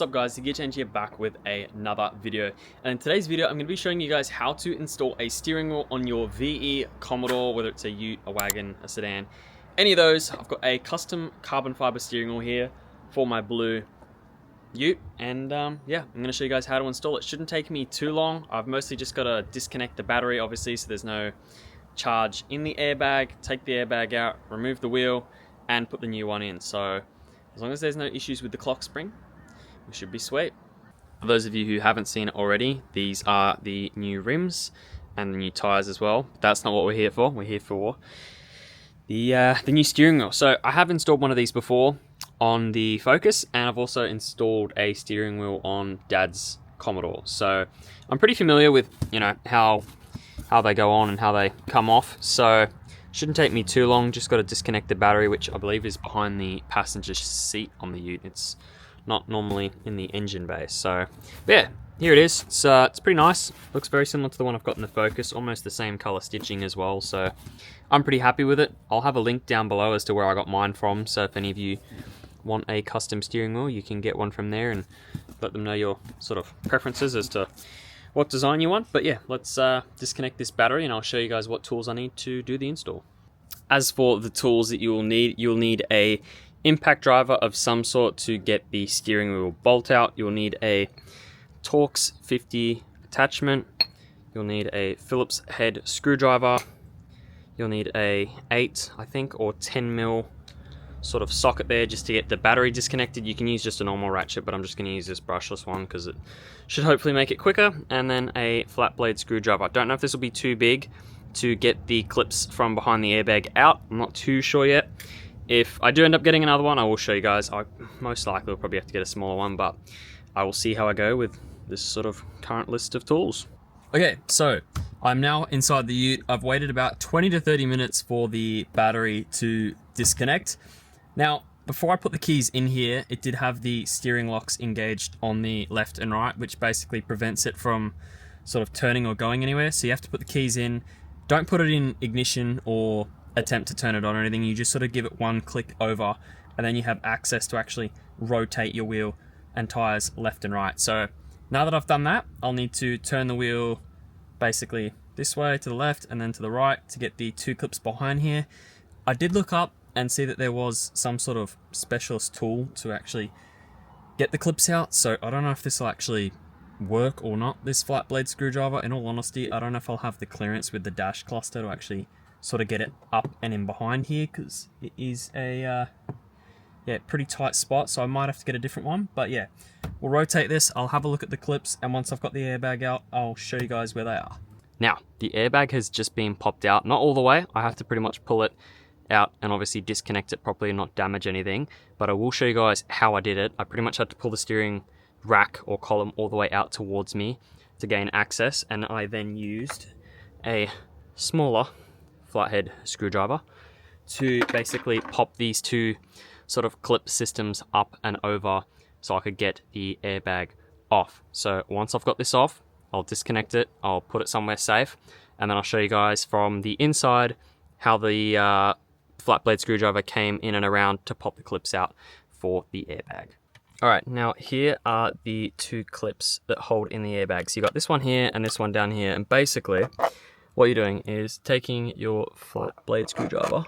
up guys, TheGearChange here, back with another video. And in today's video I'm going to be showing you guys how to install a steering wheel on your VE Commodore, whether it's a ute, a wagon, a sedan, any of those. I've got a custom carbon fiber steering wheel here for my blue ute, and yeah, I'm going to show you guys how to install it. Shouldn't take me too long. I've mostly just got to disconnect the battery, obviously, so there's no charge in the airbag, take the airbag out, remove the wheel, and put the new one in. So as long as there's no issues with the clock spring, we should be sweet. For those of you who haven't seen it already, these are the new rims and the new tires as well. That's not what we're here for. We're here for the new steering wheel. So I have installed one of these before on the Focus, and I've also installed a steering wheel on Dad's Commodore. So I'm pretty familiar with, you know, how they go on and how they come off. So shouldn't take me too long. Just got to disconnect the battery, which I believe is behind the passenger seat on the ute. It's not normally in the engine bay. So yeah, here it is. It's pretty nice. Looks very similar to the one I've got in the Focus, almost the same color stitching as well. So I'm pretty happy with it. I'll have a link down below as to where I got mine from. So if any of you want a custom steering wheel, you can get one from there and let them know your sort of preferences as to what design you want. But yeah, let's disconnect this battery and I'll show you guys what tools I need to do the install. As for the tools that you'll need a impact driver of some sort to get the steering wheel bolt out. You'll need a Torx 50 attachment. You'll need a Phillips head screwdriver. You'll need a 8, I think, or 10 mil sort of socket there just to get the battery disconnected. You can use just a normal ratchet, but I'm just going to use this brushless one because it should hopefully make it quicker. And then a flat blade screwdriver. I don't know if this will be too big to get the clips from behind the airbag out. I'm not too sure yet. If I do end up getting another one, I will show you guys. I most likely will probably have to get a smaller one, but I will see how I go with this sort of current list of tools. Okay, so I'm now inside the ute. I've waited about 20 to 30 minutes for the battery to disconnect. Now, before I put the keys in here, it did have the steering locks engaged on the left and right, which basically prevents it from sort of turning or going anywhere. So you have to put the keys in. Don't put it in ignition or attempt to turn it on or anything. You just sort of give it one click over, and then you have access to actually rotate your wheel and tires left and right. So now that I've done that, I'll need to turn the wheel basically this way to the left and then to the right to get the two clips behind here. I did look up and see that there was some sort of specialist tool to actually get the clips out. So I don't know if this will actually work or not, this flat blade screwdriver. In all honesty, I don't know if I'll have the clearance with the dash cluster to actually sort of get it up and in behind here, because it is a pretty tight spot, so I might have to get a different one. But yeah, we'll rotate this, I'll have a look at the clips, and once I've got the airbag out, I'll show you guys where they are. Now, the airbag has just been popped out, not all the way. I have to pretty much pull it out and obviously disconnect it properly and not damage anything, but I will show you guys how I did it. I pretty much had to pull the steering rack or column all the way out towards me to gain access, and I then used a smaller flathead screwdriver to basically pop these two sort of clip systems up and over so I could get the airbag off. So once I've got this off, I'll disconnect it, I'll put it somewhere safe, and then I'll show you guys from the inside how the flat blade screwdriver came in and around to pop the clips out for the airbag. Alright, now here are the two clips that hold in the airbag. So you got this one here and this one down here, and basically what you're doing is taking your flat blade screwdriver,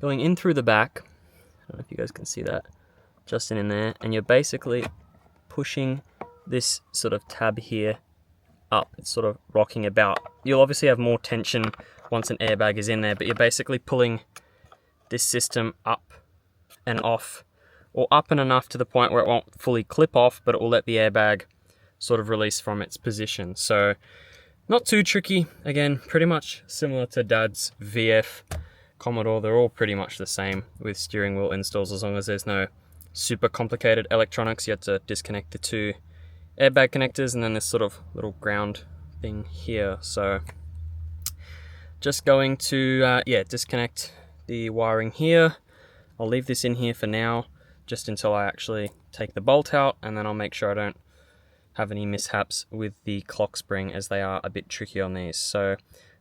going in through the back, I don't know if you guys can see that, just in there, and you're basically pushing this sort of tab here up. It's sort of rocking about. You'll obviously have more tension once an airbag is in there, but you're basically pulling this system up and off, or up and enough to the point where it won't fully clip off, but it will let the airbag sort of release from its position. So not too tricky. Again, pretty much similar to Dad's VF Commodore. They're all pretty much the same with steering wheel installs, as long as there's no super complicated electronics. You have to disconnect the two airbag connectors and then this sort of little ground thing here. So just going to disconnect the wiring here. I'll leave this in here for now, just until I actually take the bolt out, and then I'll make sure I don't have any mishaps with the clock spring, as they are a bit tricky on these. So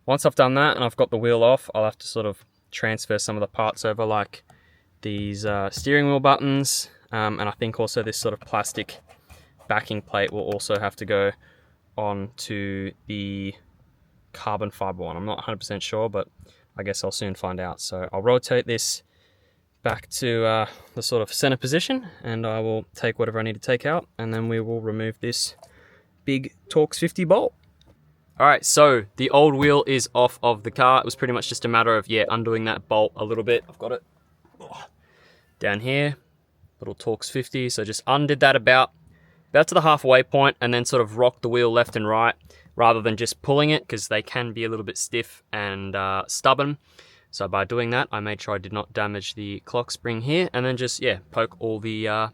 once I've done that and I've got the wheel off, I'll have to sort of transfer some of the parts over, like these steering wheel buttons, and I think also this sort of plastic backing plate will also have to go on to the carbon fiber one. I'm not 100% sure, but I guess I'll soon find out. So I'll rotate this back to the sort of center position, and I will take whatever I need to take out, and then we will remove this big Torx 50 bolt. All right, so the old wheel is off of the car. It was pretty much just a matter of, yeah, undoing that bolt a little bit. I've got it down here, little Torx 50. So just undid that about to the halfway point, and then sort of rocked the wheel left and right rather than just pulling it, because they can be a little bit stiff and stubborn. So by doing that, I made sure I did not damage the clock spring here, and then just, yeah, poke all the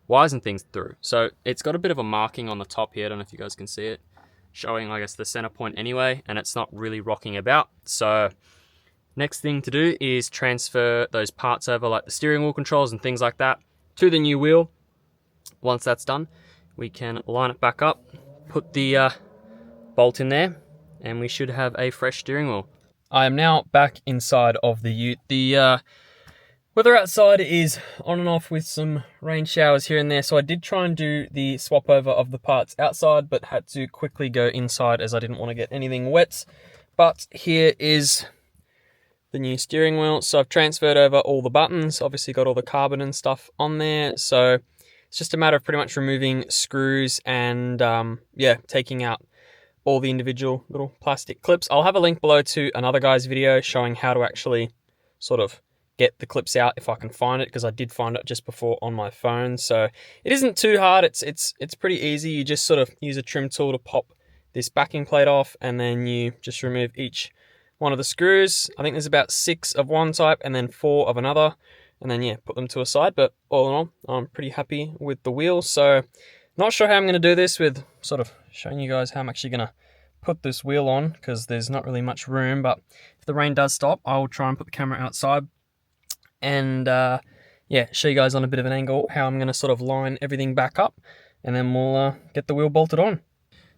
wires and things through. So it's got a bit of a marking on the top here. I don't know if you guys can see it, showing, I guess, the center point anyway, and it's not really rocking about. So next thing to do is transfer those parts over, like the steering wheel controls and things like that, to the new wheel. Once that's done, we can line it back up, put the bolt in there, and we should have a fresh steering wheel. I am now back inside of the ute. The weather outside is on and off with some rain showers here and there, so I did try and do the swap over of the parts outside, but had to quickly go inside as I didn't want to get anything wet. But here is the new steering wheel. So I've transferred over all the buttons, obviously got all the carbon and stuff on there. So it's just a matter of pretty much removing screws and yeah, taking out all the individual little plastic clips. I'll have a link below to another guy's video showing how to actually sort of get the clips out if I can find it, because I did find it just before on my phone. So it isn't too hard. It's pretty easy. You just sort of use a trim tool to pop this backing plate off, and then you just remove each one of the screws. I think there's about 6 of one type and then 4 of another, and then yeah, put them to a side. But all in all, I'm pretty happy with the wheel. So not sure how I'm going to do this, with sort of showing you guys how I'm actually going to put this wheel on, because there's not really much room. But if the rain does stop, I will try and put the camera outside and yeah, show you guys on a bit of an angle how I'm going to sort of line everything back up, and then we'll get the wheel bolted on.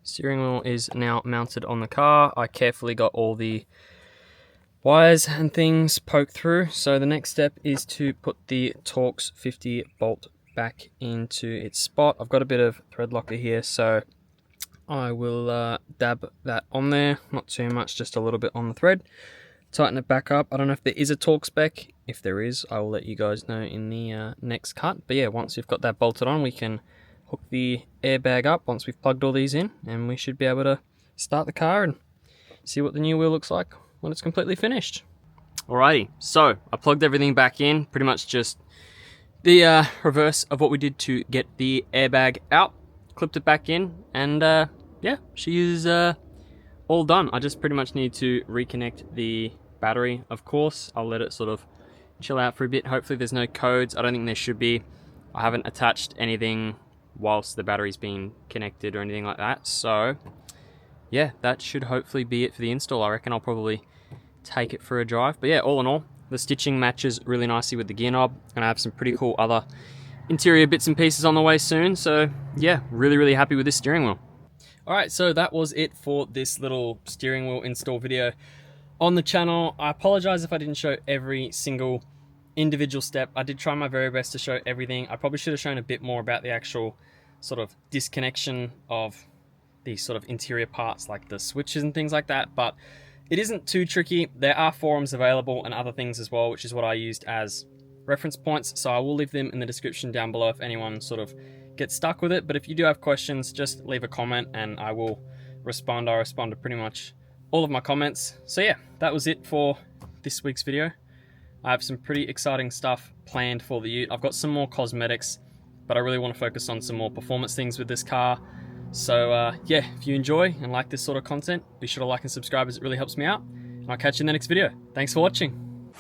Steering wheel is now mounted on the car. I carefully got all the wires and things poked through. So the next step is to put the Torx 50 bolt back into its spot. I've got a bit of thread locker here, so I will dab that on there. Not too much, just a little bit on the thread. Tighten it back up. I don't know if there is a torque spec. If there is, I will let you guys know in the next cut. But yeah, once you've got that bolted on, we can hook the airbag up once we've plugged all these in, and we should be able to start the car and see what the new wheel looks like when it's completely finished. Alrighty, so I plugged everything back in, pretty much just the reverse of what we did to get the airbag out. Clipped it back in, and yeah, she is all done. I just pretty much need to reconnect the battery. Of course, I'll let it sort of chill out for a bit. Hopefully there's no codes. I don't think there should be. I haven't attached anything whilst the battery's being connected or anything like that. So yeah, that should hopefully be it for the install. I reckon I'll probably take it for a drive. But yeah, all in all, the stitching matches really nicely with the gear knob, and I have some pretty cool other interior bits and pieces on the way soon. So yeah, really happy with this steering wheel. Alright, so that was it for this little steering wheel install video on the channel. I apologize if I didn't show every single individual step. I did try my very best to show everything. I probably should have shown a bit more about the actual sort of disconnection of these sort of interior parts, like the switches and things like that, but it isn't too tricky. There are forums available and other things as well, which is what I used as reference points, so I will leave them in the description down below if anyone sort of gets stuck with it. But if you do have questions, just leave a comment and I will respond. I respond to pretty much all of my comments. So yeah, that was it for this week's video. I have some pretty exciting stuff planned for the ute. I've got some more cosmetics, but I really want to focus on some more performance things with this car. So yeah, if you enjoy and like this sort of content, be sure to like and subscribe as it really helps me out. And I'll catch you in the next video. Thanks for watching.